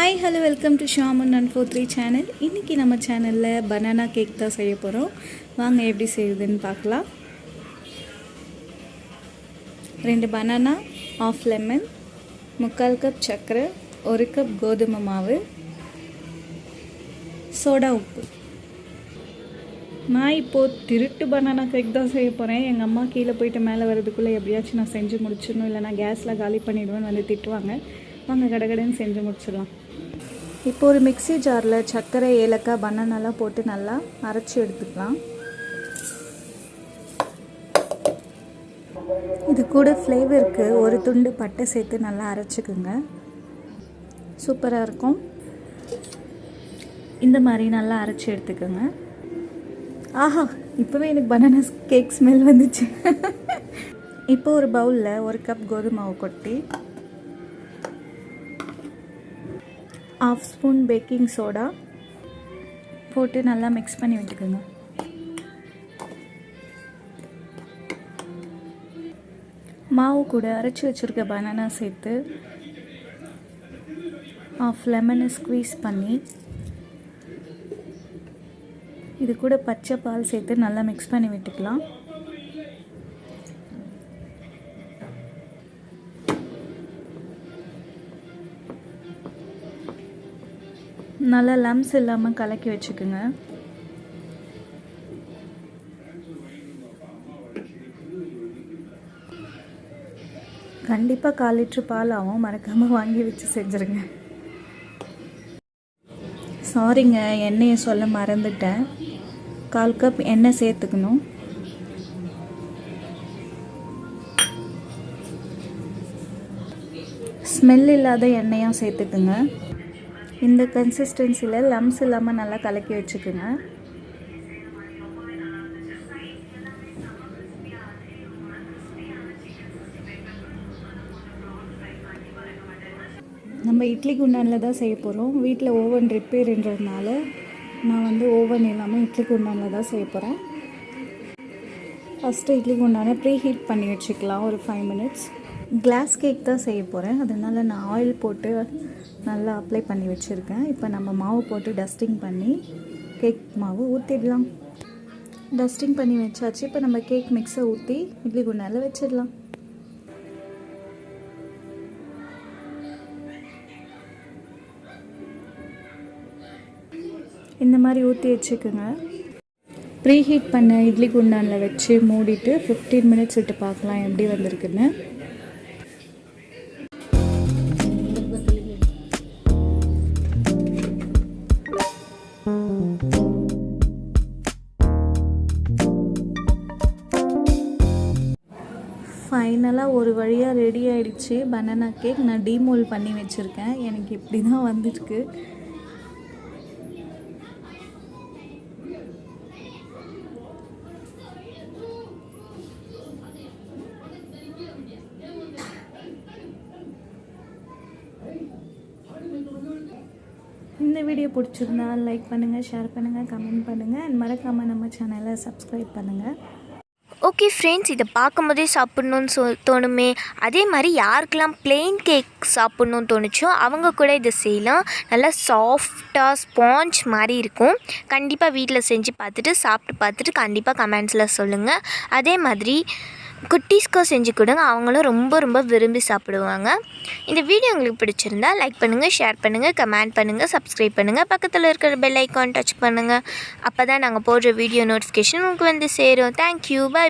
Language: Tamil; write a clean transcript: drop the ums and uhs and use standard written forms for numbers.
Hi hello welcome to shaman 143 channel. இன்றைக்கி நம்ம சேனலில் பனானா கேக் தான் செய்ய போகிறோம். வாங்க எப்படி செய்யுதுன்னு பார்க்கலாம். 2 பனானா, 1/2 லெமன், 3/4 கப் சர்க்கரை, 1 கப் கோதுமை மாவு, சோடா உப்பு. நான் இப்போது திருட்டு பனானா கேக் தான் செய்ய போகிறேன். எங்கள் அம்மா கீழே போயிட்டு மேலே வரதுக்குள்ளே எப்படியாச்சும் நான் செஞ்சு முடிச்சிடணும், இல்லைனா கேஸில் காலி பண்ணிவிடுவேன்னு வந்து திட்டுவாங்க. வாங்க கடகடன்னு செஞ்சு முடிச்சிடலாம். இப்போ ஒரு மிக்ஸி ஜாரில் சர்க்கரை, ஏலக்காய், பனானாலாம் போட்டு நல்லா அரைச்சி எடுத்துக்கலாம். இது கூட ஃப்ளேவருக்கு ஒரு துண்டு பட்டை சேர்த்து நல்லா அரைச்சிக்குங்க. சூப்பராக இருக்கும். இந்த மாதிரி நல்லா அரைச்சி எடுத்துக்கோங்க. ஆஹா, இப்போவே எனக்கு பனானா கேக் ஸ்மெல் வந்துச்சு. இப்போ ஒரு பவுலில் 1 கப் கோதுமை மாவு கொட்டி, 1/2 ஸ்பூன் பேக்கிங் சோடா போட்டு நல்லா மிக்ஸ் பண்ணி விட்டுக்கோங்க. மாவு கூட அரைச்சி வச்சுருக்க பனானா சேர்த்து 1/2 லெமனை ஸ்க்வீஸ் பண்ணி, இது கூட பச்சை பால் சேர்த்து நல்லா மிக்ஸ் பண்ணி விட்டுக்கலாம். நல்லா லம்ஸ் இல்லாமல் கலக்கி வச்சுக்கோங்க. கண்டிப்பாக 1/4 லிட்டர் பால் ஆகும். மறக்காமல் வாங்கி வச்சு செஞ்சுருங்க. சாரிங்க, எண்ணெயை சொல்ல மறந்துட்டேன். 1/4 கப் எண்ணெய் சேர்த்துக்கணும். ஸ்மெல் இல்லாத எண்ணெயாக சேர்த்துக்குங்க. இந்த கன்சிஸ்டன்சியில் லம்ஸ் இல்லாமல் நல்லா கலக்கி வச்சுக்கோங்க. நம்ம இட்லி குண்டானில் தான் செய்ய போகிறோம். வீட்டில் ஓவன் ரிப்பேர்ன்றதுனால நான் ஓவன் இல்லாமல் இட்லி குண்டானில் தான் செய்ய போகிறேன். ஃபஸ்ட்டு இட்லி குண்டானை ப்ரீ ஹீட் பண்ணி வச்சுக்கலாம் ஒரு 5 மினிட்ஸ். கிளாஸ் கேக் தான் செய்ய போகிறேன், அதனால் நான் ஆயில் போட்டு நல்லா அப்ளை பண்ணி வச்சுருக்கேன். இப்போ நம்ம மாவு போட்டு டஸ்டிங் பண்ணி கேக் மாவு ஊற்றிடலாம். டஸ்டிங் பண்ணி வச்சாச்சு. இப்போ நம்ம கேக் மிக்ஸை ஊற்றி இட்லி குண்டானில் வச்சிடலாம். இந்த மாதிரி ஊற்றி வச்சுக்கோங்க. ப்ரீ ஹீட் பண்ண இட்லி குண்டானில் வச்சு மூடிட்டு 15 மினிட்ஸ் விட்டு பார்க்கலாம் எப்படி வந்திருக்குன்னு. ஃபைனலாக ஒரு வழியாக ரெடி ஆகிடுச்சு பனானா கேக். நான் டீமோல் பண்ணி வச்சுருக்கேன். எனக்கு இப்படி தான் வந்துருக்கு. இந்த வீடியோ பிடிச்சிருந்தா லைக் பண்ணுங்கள், ஷேர் பண்ணுங்கள், கமெண்ட் பண்ணுங்கள். அண்ட் மறக்காமல் நம்ம சேனலை சப்ஸ்கிரைப் பண்ணுங்கள். ஓகே ஃப்ரெண்ட்ஸ், இதை பார்க்கும்போதே சாப்பிட்ணுன்னு தோணுமே. அதே மாதிரி யாருக்கெல்லாம் ப்ளெயின் கேக் சாப்பிட்ணுன்னு தோணுச்சோ அவங்க கூட இதை செய்யலாம். நல்லா சாஃப்டாக ஸ்பாஞ்ச் மாதிரி இருக்கும். கண்டிப்பாக வீட்டில் செஞ்சு சாப்பிட்டு பார்த்துட்டு கண்டிப்பாக கமெண்ட்ஸில் சொல்லுங்கள். அதே மாதிரி குட்டீஸ்க்கு செஞ்சு கொடுங்க, அவங்களும் ரொம்ப ரொம்ப விரும்பி சாப்பிடுவாங்க. இந்த வீடியோ உங்களுக்கு பிடிச்சிருந்தா லைக் பண்ணுங்கள், ஷேர் பண்ணுங்கள், கமெண்ட் பண்ணுங்கள், சப்ஸ்கிரைப் பண்ணுங்கள். பக்கத்தில் இருக்கிற பெல் ஐக்கான் டச் பண்ணுங்கள். அப்போ தான் நாங்கள் போடுற வீடியோ நோட்டிஃபிகேஷன் உங்களுக்கு சேரும். Thank you, by.